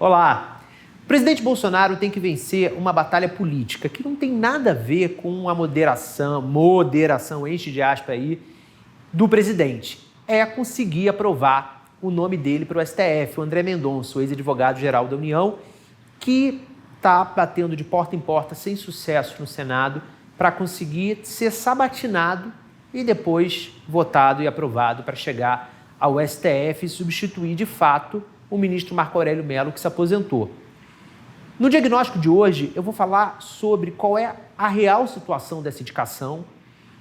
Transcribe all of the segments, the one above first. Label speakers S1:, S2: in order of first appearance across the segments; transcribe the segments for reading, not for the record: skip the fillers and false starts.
S1: Olá! O presidente Bolsonaro tem que vencer uma batalha política que não tem nada a ver com a moderação, enche de aspas aí, do presidente. É conseguir aprovar o nome dele para o STF, o André Mendonça, o ex-advogado-geral da União, que está batendo de porta em porta sem sucesso no Senado para conseguir ser sabatinado e depois votado e aprovado para chegar ao STF e substituir de fato o ministro Marco Aurélio Mello, que se aposentou. No diagnóstico de hoje, eu vou falar sobre qual é a real situação dessa indicação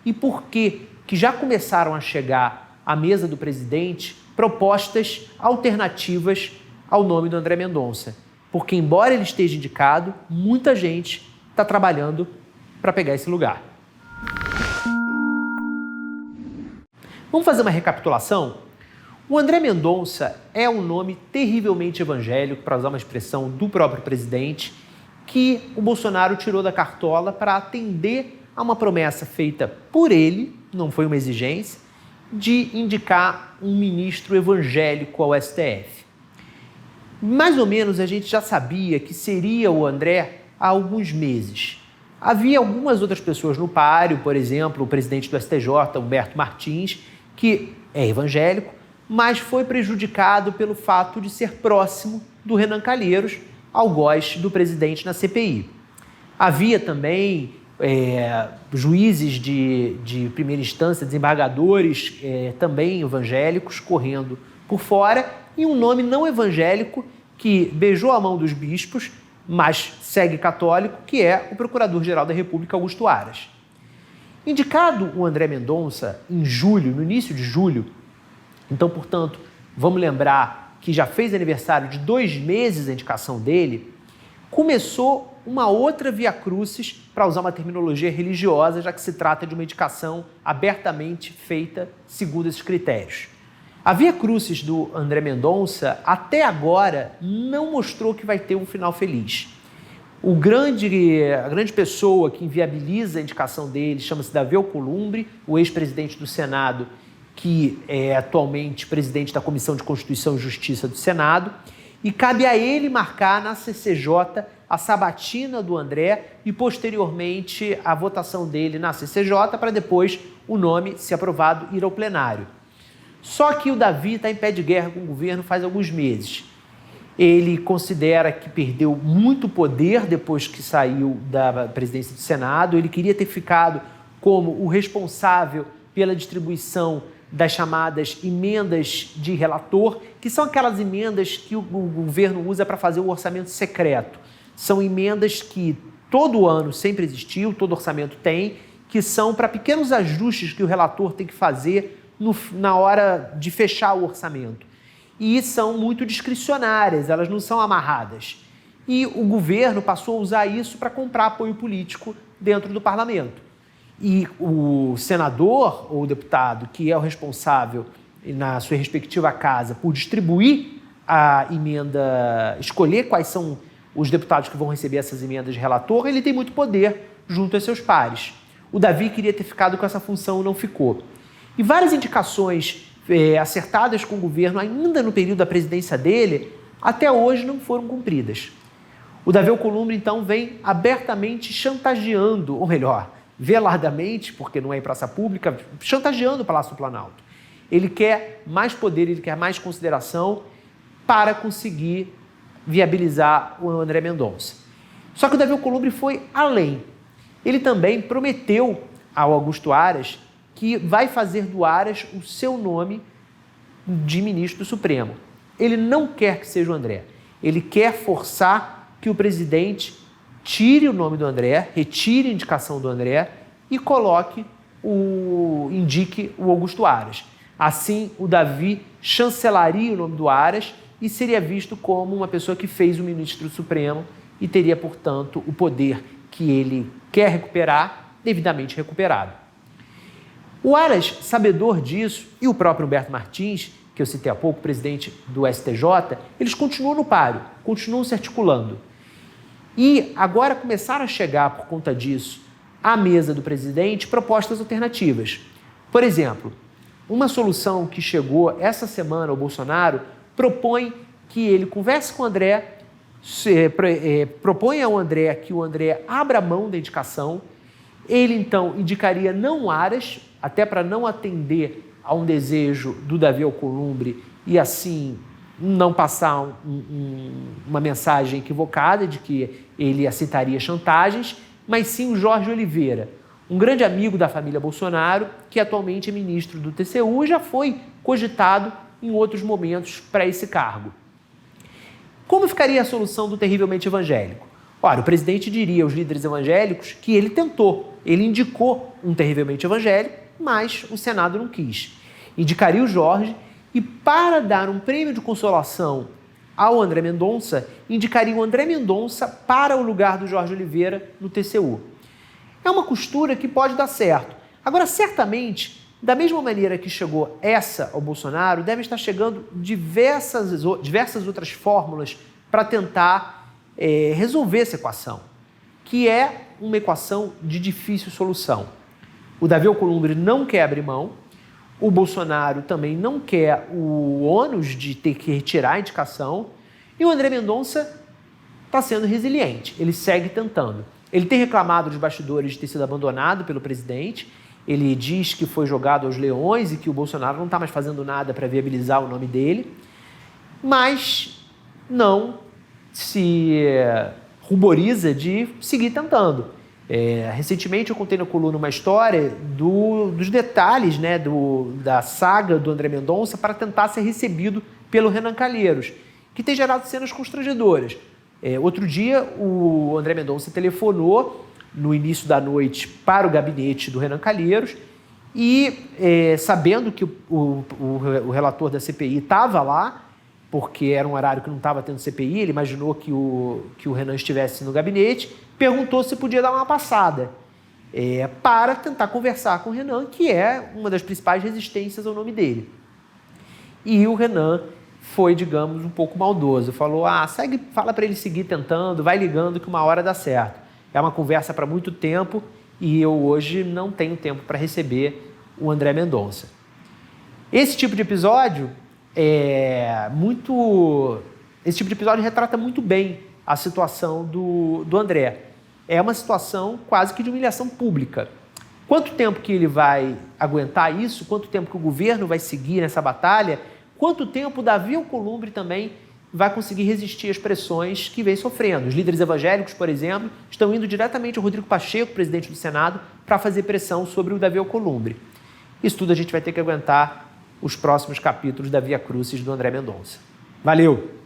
S1: e por que já começaram a chegar à mesa do presidente propostas alternativas ao nome do André Mendonça. Porque, embora ele esteja indicado, muita gente está trabalhando para pegar esse lugar. Vamos fazer uma recapitulação? O André Mendonça é um nome terrivelmente evangélico, para usar uma expressão do próprio presidente, que o Bolsonaro tirou da cartola para atender a uma promessa feita por ele, não foi uma exigência, de indicar um ministro evangélico ao STF. Mais ou menos a gente já sabia que seria o André há alguns meses. Havia algumas outras pessoas no páreo, por exemplo, o presidente do STJ, Humberto Martins, que é evangélico, mas foi prejudicado pelo fato de ser próximo do Renan Calheiros, algoz do presidente na CPI. Havia também juízes de primeira instância, desembargadores também evangélicos correndo por fora e um nome não evangélico que beijou a mão dos bispos, mas segue católico, que é o Procurador-Geral da República, Augusto Aras. Indicado o André Mendonça em julho, no início de julho, então, portanto, vamos lembrar que já fez aniversário de 2 meses a indicação dele, começou uma outra via crucis, para usar uma terminologia religiosa, já que se trata de uma indicação abertamente feita segundo esses critérios. A via crucis do André Mendonça, até agora, não mostrou que vai ter um final feliz. A grande pessoa que inviabiliza a indicação dele chama-se Davi Alcolumbre, o ex-presidente do Senado, que é atualmente presidente da Comissão de Constituição e Justiça do Senado, e cabe a ele marcar na CCJ a sabatina do André e, posteriormente, a votação dele na CCJ para depois o nome, se aprovado, ir ao plenário. Só que o Davi está em pé de guerra com o governo faz alguns meses. Ele considera que perdeu muito poder depois que saiu da presidência do Senado. Ele queria ter ficado como o responsável pela distribuição das chamadas emendas de relator, que são aquelas emendas que o governo usa para fazer o orçamento secreto. São emendas que todo ano sempre existiu, todo orçamento tem, que são para pequenos ajustes que o relator tem que fazer na hora de fechar o orçamento. E são muito discricionárias, elas não são amarradas. E o governo passou a usar isso para comprar apoio político dentro do parlamento. E o senador ou o deputado que é o responsável na sua respectiva casa por distribuir a emenda, escolher quais são os deputados que vão receber essas emendas de relator, ele tem muito poder junto a seus pares. O Davi queria ter ficado com essa função e não ficou. E várias indicações acertadas com o governo ainda no período da presidência dele, até hoje não foram cumpridas. O Davi Alcolumbre, então, vem abertamente chantageando, ou melhor, veladamente, porque não é em praça pública, chantageando o Palácio do Planalto. Ele quer mais poder, ele quer mais consideração para conseguir viabilizar o André Mendonça. Só que o Davi Alcolumbre foi além. Ele também prometeu ao Augusto Aras que vai fazer do Aras o seu nome de ministro do Supremo. Ele não quer que seja o André. Ele quer forçar que o presidente tire o nome do André, retire a indicação do André e indique o Augusto Aras. Assim, o Davi chancelaria o nome do Aras e seria visto como uma pessoa que fez o ministro do Supremo e teria, portanto, o poder que ele quer recuperar, devidamente recuperado. O Aras, sabedor disso, e o próprio Humberto Martins, que eu citei há pouco, presidente do STJ, eles continuam no páreo, continuam se articulando. E agora começaram a chegar, por conta disso, à mesa do presidente propostas alternativas. Por exemplo, uma solução que chegou essa semana ao Bolsonaro propõe que ele converse com o André propõe ao André que o André abra mão da indicação. Ele, então, indicaria não Aras, até para não atender a um desejo do Davi Alcolumbre e, assim, não passar uma mensagem equivocada de que ele aceitaria chantagens, mas sim o Jorge Oliveira, um grande amigo da família Bolsonaro, que atualmente é ministro do TCU e já foi cogitado em outros momentos para esse cargo. Como ficaria a solução do terrivelmente evangélico? Ora, o presidente diria aos líderes evangélicos que ele tentou, ele indicou um terrivelmente evangélico, mas o Senado não quis. Indicaria o Jorge e, para dar um prêmio de consolação ao André Mendonça, indicaria o André Mendonça para o lugar do Jorge Oliveira no TCU. É uma costura que pode dar certo. Agora, certamente, da mesma maneira que chegou essa ao Bolsonaro, devem estar chegando diversas outras fórmulas para tentar resolver essa equação, que é uma equação de difícil solução. O Davi Alcolumbre não quer abrir mão, o Bolsonaro também não quer o ônus de ter que retirar a indicação, e o André Mendonça está sendo resiliente, ele segue tentando. Ele tem reclamado dos bastidores de ter sido abandonado pelo presidente, ele diz que foi jogado aos leões e que o Bolsonaro não está mais fazendo nada para viabilizar o nome dele, mas não se ruboriza de seguir tentando. Recentemente eu contei na coluna uma história dos detalhes, né, da saga do André Mendonça para tentar ser recebido pelo Renan Calheiros, que tem gerado cenas constrangedoras. Outro dia o André Mendonça telefonou no início da noite para o gabinete do Renan Calheiros e, sabendo que o relator da CPI estava lá, porque era um horário que não estava tendo CPI, ele imaginou que o Renan estivesse no gabinete, perguntou se podia dar uma passada para tentar conversar com o Renan, que é uma das principais resistências ao nome dele. E o Renan foi, digamos, um pouco maldoso, falou, fala para ele seguir tentando, vai ligando que uma hora dá certo. É uma conversa para muito tempo e eu hoje não tenho tempo para receber o André Mendonça. Esse tipo de episódio retrata muito bem a situação do André. É uma situação quase que de humilhação pública. Quanto tempo que ele vai aguentar isso? Quanto tempo que o governo vai seguir nessa batalha? Quanto tempo o Davi Alcolumbre também vai conseguir resistir às pressões que vem sofrendo? Os líderes evangélicos, por exemplo, estão indo diretamente ao Rodrigo Pacheco, presidente do Senado, para fazer pressão sobre o Davi Alcolumbre. Isso tudo a gente vai ter que aguentar os próximos capítulos da Via Crucis do André Mendonça. Valeu!